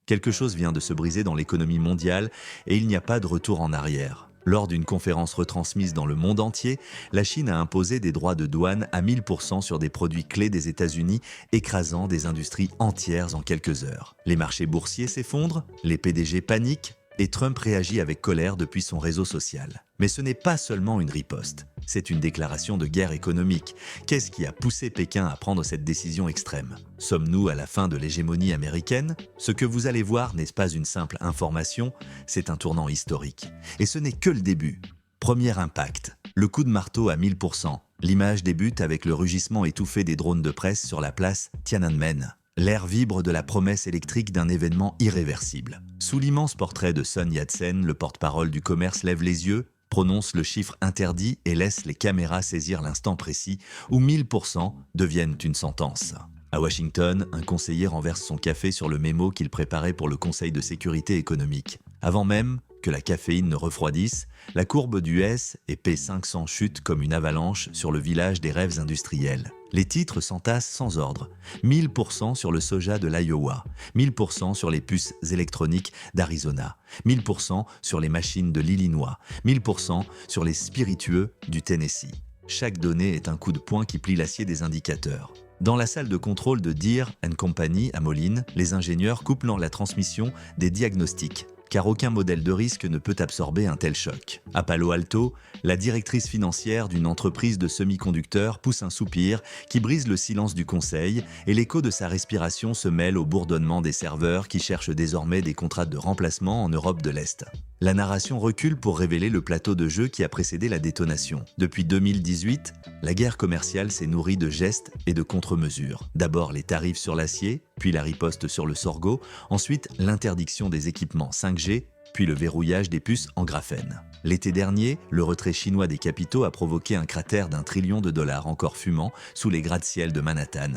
Quelque chose vient de se briser dans l'économie mondiale et il n'y a pas de retour en arrière. Lors d'une conférence retransmise dans le monde entier, la Chine a imposé des droits de douane à 1000% sur des produits clés des États-Unis, écrasant des industries entières en quelques heures. Les marchés boursiers s'effondrent, les PDG paniquent, et Trump réagit avec colère depuis son réseau social. Mais ce n'est pas seulement une riposte, c'est une déclaration de guerre économique. Qu'est-ce qui a poussé Pékin à prendre cette décision extrême? Sommes-nous à la fin de l'hégémonie américaine? Ce que vous allez voir n'est pas une simple information, c'est un tournant historique. Et ce n'est que le début. Premier impact, le coup de marteau à 1000%. L'image débute avec le rugissement étouffé des drones de presse sur la place Tiananmen. L'air vibre de la promesse électrique d'un événement irréversible. Sous l'immense portrait de Sun Yat-sen, le porte-parole du commerce lève les yeux, prononce le chiffre interdit et laisse les caméras saisir l'instant précis où 1000% deviennent une sentence. À Washington, un conseiller renverse son café sur le mémo qu'il préparait pour le Conseil de sécurité économique. Avant même que la caféine ne refroidisse, la courbe du S&P 500 chute comme une avalanche sur le village des rêves industriels. Les titres s'entassent sans ordre. 1000% sur le soja de l'Iowa, 1000% sur les puces électroniques d'Arizona, 1000% sur les machines de l'Illinois, 1000% sur les spiritueux du Tennessee. Chaque donnée est un coup de poing qui plie l'acier des indicateurs. Dans la salle de contrôle de Deere & Company à Moline, les ingénieurs coupent la transmission des diagnostics, car aucun modèle de risque ne peut absorber un tel choc. À Palo Alto, la directrice financière d'une entreprise de semi-conducteurs pousse un soupir qui brise le silence du conseil et l'écho de sa respiration se mêle au bourdonnement des serveurs qui cherchent désormais des contrats de remplacement en Europe de l'Est. La narration recule pour révéler le plateau de jeu qui a précédé la détonation. Depuis 2018, la guerre commerciale s'est nourrie de gestes et de contre-mesures. D'abord les tarifs sur l'acier, puis la riposte sur le sorgho, ensuite l'interdiction des équipements 5G, puis le verrouillage des puces en graphène. L'été dernier, le retrait chinois des capitaux a provoqué un cratère d'1 trillion de dollars encore fumant sous les gratte-ciel de Manhattan.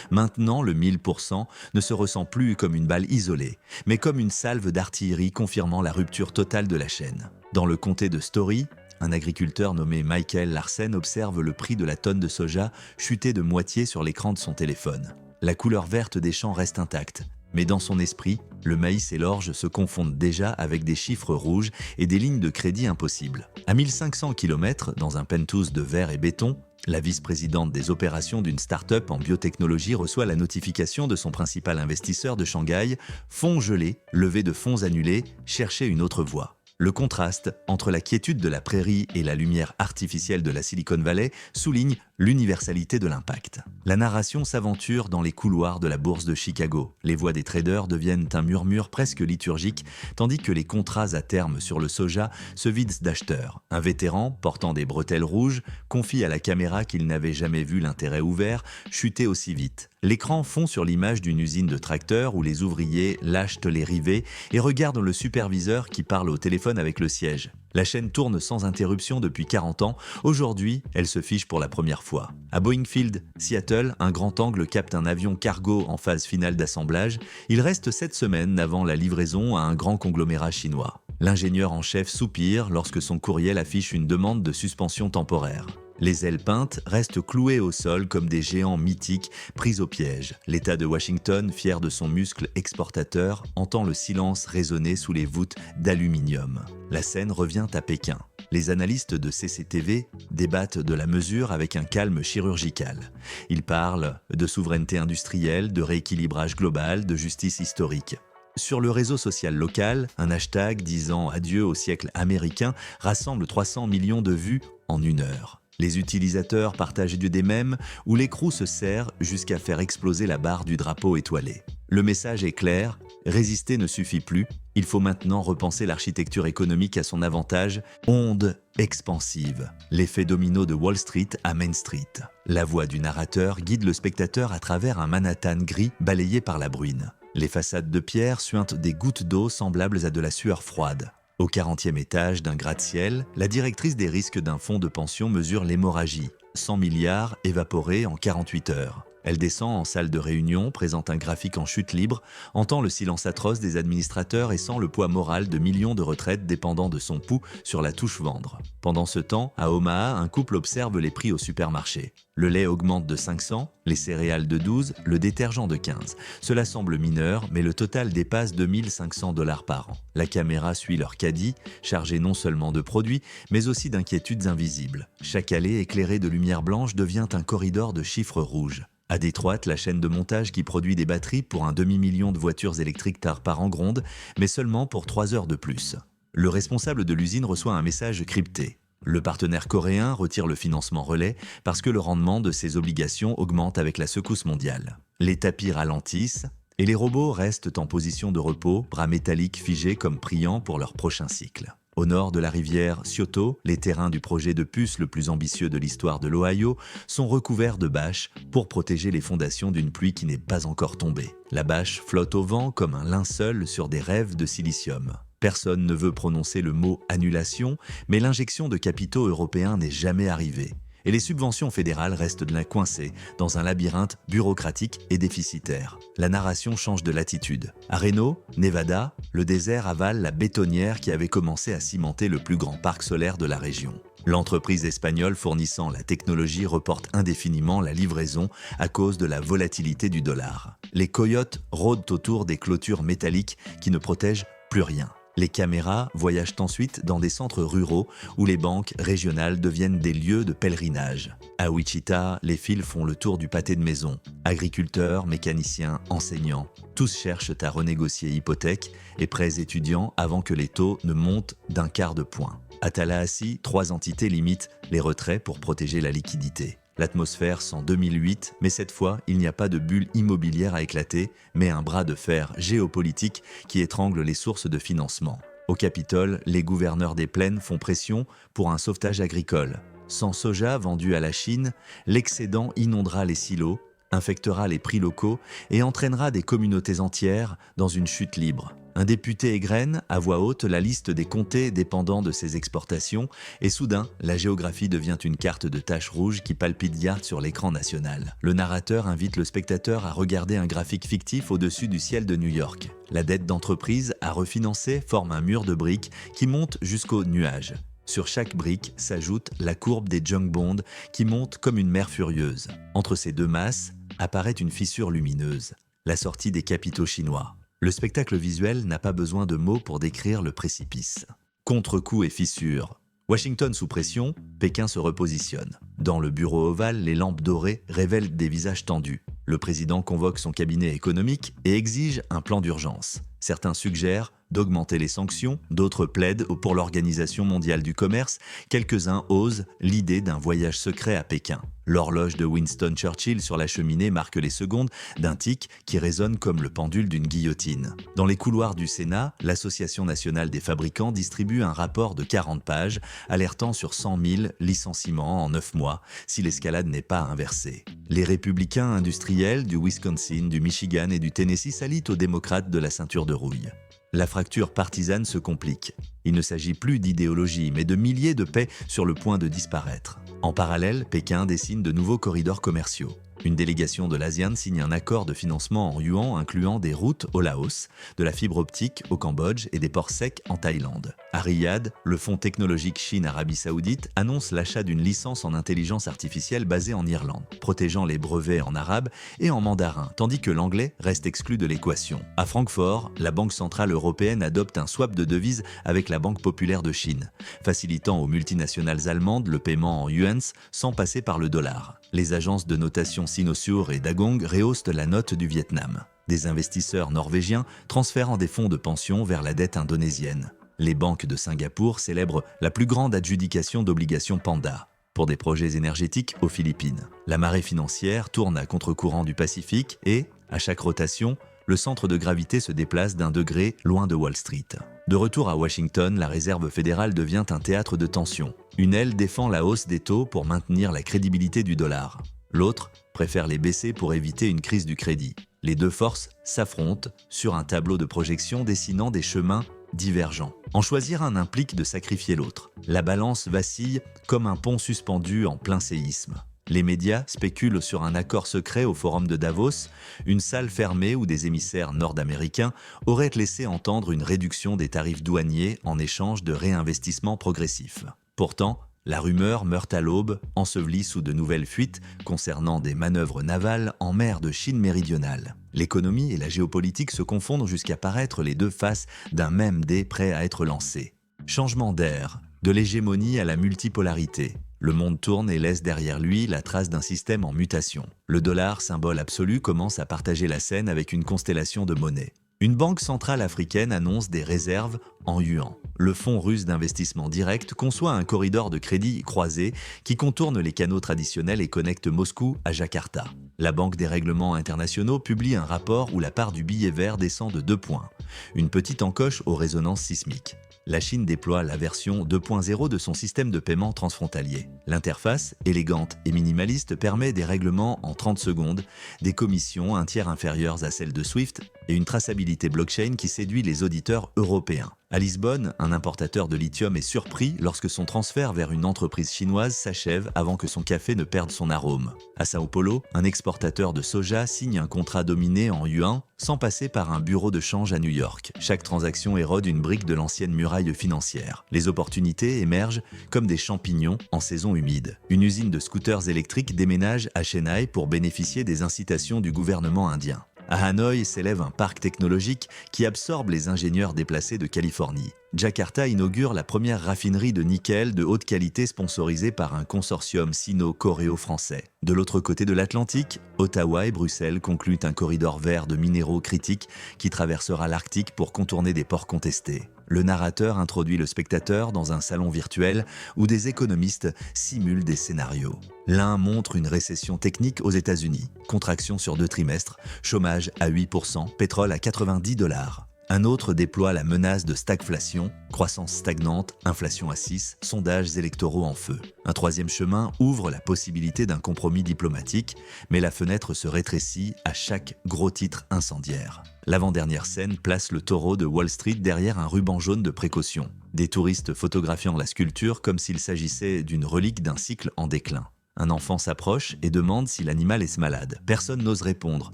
Maintenant, le 1000% ne se ressent plus comme une balle isolée, mais comme une salve d'artillerie confirmant la rupture totale de la chaîne. Dans le comté de Story, un agriculteur nommé Michael Larsen observe le prix de la tonne de soja chuter de moitié sur l'écran de son téléphone. La couleur verte des champs reste intacte, mais dans son esprit, le maïs et l'orge se confondent déjà avec des chiffres rouges et des lignes de crédit impossibles. À 1500 km, dans un penthouse de verre et béton, la vice-présidente des opérations d'une start-up en biotechnologie reçoit la notification de son principal investisseur de Shanghai, fonds gelés, levée de fonds annulés, cherchez une autre voie. Le contraste entre la quiétude de la prairie et la lumière artificielle de la Silicon Valley souligne l'universalité de l'impact. La narration s'aventure dans les couloirs de la bourse de Chicago. Les voix des traders deviennent un murmure presque liturgique, tandis que les contrats à terme sur le soja se vident d'acheteurs. Un vétéran, portant des bretelles rouges, confie à la caméra qu'il n'avait jamais vu l'intérêt ouvert chuter aussi vite. L'écran fond sur l'image d'une usine de tracteurs où les ouvriers lâchent les rivets et regardent le superviseur qui parle au téléphone avec le siège. La chaîne tourne sans interruption depuis 40 ans. Aujourd'hui, elle se fiche pour la première fois. À Boeing Field, Seattle, un grand angle capte un avion cargo en phase finale d'assemblage. Il reste 7 semaines avant la livraison à un grand conglomérat chinois. L'ingénieur en chef soupire lorsque son courriel affiche une demande de suspension temporaire. Les ailes peintes restent clouées au sol comme des géants mythiques pris au piège. L'État de Washington, fier de son muscle exportateur, entend le silence résonner sous les voûtes d'aluminium. La scène revient à Pékin. Les analystes de CCTV débattent de la mesure avec un calme chirurgical. Ils parlent de souveraineté industrielle, de rééquilibrage global, de justice historique. Sur le réseau social local, un hashtag disant adieu au siècle américain rassemble 300 millions de vues en 1 heure. Les utilisateurs partagent des mèmes où l'écrou se serre jusqu'à faire exploser la barre du drapeau étoilé. Le message est clair, résister ne suffit plus, il faut maintenant repenser l'architecture économique à son avantage, onde expansive, l'effet domino de Wall Street à Main Street. La voix du narrateur guide le spectateur à travers un Manhattan gris balayé par la bruine. Les façades de pierre suintent des gouttes d'eau semblables à de la sueur froide. Au 40e étage d'un gratte-ciel, la directrice des risques d'un fonds de pension mesure l'hémorragie. 100 milliards évaporés en 48 heures. Elle descend en salle de réunion, présente un graphique en chute libre, entend le silence atroce des administrateurs et sent le poids moral de millions de retraites dépendant de son pouls sur la touche vendre. Pendant ce temps, à Omaha, un couple observe les prix au supermarché. Le lait augmente de 500, les céréales de 12, le détergent de 15. Cela semble mineur, mais le total dépasse $2 500 par an. La caméra suit leur caddie, chargé non seulement de produits, mais aussi d'inquiétudes invisibles. Chaque allée éclairée de lumière blanche devient un corridor de chiffres rouges. À Détroit, la chaîne de montage qui produit des batteries pour un demi-million de voitures électriques par an gronde, mais seulement pour 3 heures de plus. Le responsable de l'usine reçoit un message crypté. Le partenaire coréen retire le financement relais parce que le rendement de ses obligations augmente avec la secousse mondiale. Les tapis ralentissent et les robots restent en position de repos, bras métalliques figés comme priants pour leur prochain cycle. Au nord de la rivière Scioto, les terrains du projet de puce le plus ambitieux de l'histoire de l'Ohio sont recouverts de bâches pour protéger les fondations d'une pluie qui n'est pas encore tombée. La bâche flotte au vent comme un linceul sur des rêves de silicium. Personne ne veut prononcer le mot « annulation », mais l'injection de capitaux européens n'est jamais arrivée. Et les subventions fédérales restent coincées dans un labyrinthe bureaucratique et déficitaire. La narration change de latitude. À Reno, Nevada, le désert avale la bétonnière qui avait commencé à cimenter le plus grand parc solaire de la région. L'entreprise espagnole fournissant la technologie reporte indéfiniment la livraison à cause de la volatilité du dollar. Les coyotes rôdent autour des clôtures métalliques qui ne protègent plus rien. Les caméras voyagent ensuite dans des centres ruraux où les banques régionales deviennent des lieux de pèlerinage. À Wichita, les fils font le tour du pâté de maison. Agriculteurs, mécaniciens, enseignants, tous cherchent à renégocier hypothèques et prêts étudiants avant que les taux ne montent d'un quart de point. À Tallahassee, 3 entités limitent les retraits pour protéger la liquidité. L'atmosphère sent 2008, mais cette fois, il n'y a pas de bulle immobilière à éclater, mais un bras de fer géopolitique qui étrangle les sources de financement. Au Capitole, les gouverneurs des plaines font pression pour un sauvetage agricole. Sans soja vendu à la Chine, l'excédent inondera les silos, infectera les prix locaux et entraînera des communautés entières dans une chute libre. Un député égrène à voix haute la liste des comtés dépendant de ces exportations et soudain, la géographie devient une carte de taches rouges qui palpite sur l'écran national. Le narrateur invite le spectateur à regarder un graphique fictif au-dessus du ciel de New York. La dette d'entreprise à refinancer forme un mur de briques qui monte jusqu'aux nuages. Sur chaque brique s'ajoute la courbe des junk bonds qui monte comme une mer furieuse. Entre ces deux masses apparaît une fissure lumineuse, la sortie des capitaux chinois. Le spectacle visuel n'a pas besoin de mots pour décrire le précipice. Contre-coup et fissure. Washington sous pression, Pékin se repositionne. Dans le bureau ovale, les lampes dorées révèlent des visages tendus. Le président convoque son cabinet économique et exige un plan d'urgence. Certains suggèrent d'augmenter les sanctions, d'autres plaident pour l'Organisation mondiale du commerce, quelques-uns osent l'idée d'un voyage secret à Pékin. L'horloge de Winston Churchill sur la cheminée marque les secondes d'un tic qui résonne comme le pendule d'une guillotine. Dans les couloirs du Sénat, l'Association nationale des fabricants distribue un rapport de 40 pages alertant sur 100 000 licenciements en 9 mois si l'escalade n'est pas inversée. Les républicains industriels du Wisconsin, du Michigan et du Tennessee s'allient aux démocrates de la ceinture de rouille. La fracture partisane se complique. Il ne s'agit plus d'idéologie, mais de milliers de paix sur le point de disparaître. En parallèle, Pékin dessine de nouveaux corridors commerciaux. Une délégation de l'ASEAN signe un accord de financement en yuan incluant des routes au Laos, de la fibre optique au Cambodge et des ports secs en Thaïlande. À Riyad, le fonds technologique Chine-Arabie Saoudite annonce l'achat d'une licence en intelligence artificielle basée en Irlande, protégeant les brevets en arabe et en mandarin, tandis que l'anglais reste exclu de l'équation. À Francfort, la Banque centrale européenne adopte un swap de devises avec la Banque populaire de Chine, facilitant aux multinationales allemandes le paiement en yuans sans passer par le dollar. Les agences de notation Sinosure et Dagong rehaussent la note du Vietnam. Des investisseurs norvégiens transfèrent des fonds de pension vers la dette indonésienne. Les banques de Singapour célèbrent la plus grande adjudication d'obligations Panda pour des projets énergétiques aux Philippines. La marée financière tourne à contre-courant du Pacifique et, à chaque rotation, le centre de gravité se déplace d'1 degré loin de Wall Street. De retour à Washington, la Réserve fédérale devient un théâtre de tension. Une aile défend la hausse des taux pour maintenir la crédibilité du dollar. L'autre préfère les baisser pour éviter une crise du crédit. Les deux forces s'affrontent sur un tableau de projection dessinant des chemins divergents. En choisir un implique de sacrifier l'autre. La balance vacille comme un pont suspendu en plein séisme. Les médias spéculent sur un accord secret au forum de Davos, une salle fermée où des émissaires nord-américains auraient laissé entendre une réduction des tarifs douaniers en échange de réinvestissements progressifs. Pourtant, la rumeur meurt à l'aube, ensevelie sous de nouvelles fuites concernant des manœuvres navales en mer de Chine méridionale. L'économie et la géopolitique se confondent jusqu'à paraître les deux faces d'un même dé prêt à être lancé. Changement d'air, de l'hégémonie à la multipolarité. Le monde tourne et laisse derrière lui la trace d'un système en mutation. Le dollar, symbole absolu, commence à partager la scène avec une constellation de monnaies. Une banque centrale africaine annonce des réserves en yuan. Le fonds russe d'investissement direct conçoit un corridor de crédit croisé qui contourne les canaux traditionnels et connecte Moscou à Jakarta. La Banque des règlements internationaux publie un rapport où la part du billet vert descend de 2 points. Une petite encoche aux résonances sismiques. La Chine déploie la version 2.0 de son système de paiement transfrontalier. L'interface, élégante et minimaliste, permet des règlements en 30 secondes, des commissions un tiers inférieures à celles de SWIFT et une traçabilité blockchain qui séduit les auditeurs européens. À Lisbonne, un importateur de lithium est surpris lorsque son transfert vers une entreprise chinoise s'achève avant que son café ne perde son arôme. À Sao Paulo, un exportateur de soja signe un contrat dominé en yuan sans passer par un bureau de change à New York. Chaque transaction érode une brique de l'ancienne muraille financière. Les opportunités émergent comme des champignons en saison humide. Une usine de scooters électriques déménage à Chennai pour bénéficier des incitations du gouvernement indien. À Hanoï s'élève un parc technologique qui absorbe les ingénieurs déplacés de Californie. Jakarta inaugure la première raffinerie de nickel de haute qualité sponsorisée par un consortium sino-coréo-français. De l'autre côté de l'Atlantique, Ottawa et Bruxelles concluent un corridor vert de minéraux critiques qui traversera l'Arctique pour contourner des ports contestés. Le narrateur introduit le spectateur dans un salon virtuel où des économistes simulent des scénarios. L'un montre une récession technique aux États-Unis, contraction sur 2 trimestres, chômage à 8%, pétrole à $90. Un autre déploie la menace de stagflation, croissance stagnante, inflation à 6, sondages électoraux en feu. Un troisième chemin ouvre la possibilité d'un compromis diplomatique, mais la fenêtre se rétrécit à chaque gros titre incendiaire. L'avant-dernière scène place le taureau de Wall Street derrière un ruban jaune de précaution. Des touristes photographiant la sculpture comme s'il s'agissait d'une relique d'un cycle en déclin. Un enfant s'approche et demande si l'animal est malade. Personne n'ose répondre.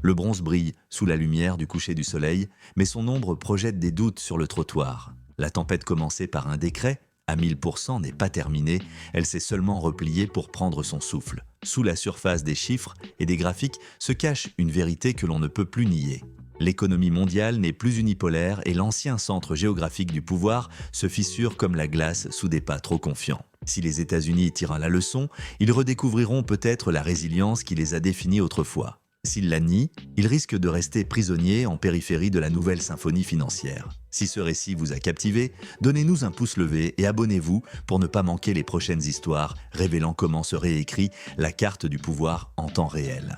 Le bronze brille sous la lumière du coucher du soleil, mais son ombre projette des doutes sur le trottoir. La tempête commencée par un décret, à 1000%, n'est pas terminée, elle s'est seulement repliée pour prendre son souffle. Sous la surface des chiffres et des graphiques se cache une vérité que l'on ne peut plus nier. L'économie mondiale n'est plus unipolaire et l'ancien centre géographique du pouvoir se fissure comme la glace sous des pas trop confiants. Si les États-Unis tirent la leçon, ils redécouvriront peut-être la résilience qui les a définis autrefois. S'ils la nient, ils risquent de rester prisonniers en périphérie de la nouvelle symphonie financière. Si ce récit vous a captivé, donnez-nous un pouce levé et abonnez-vous pour ne pas manquer les prochaines histoires révélant comment se réécrit la carte du pouvoir en temps réel.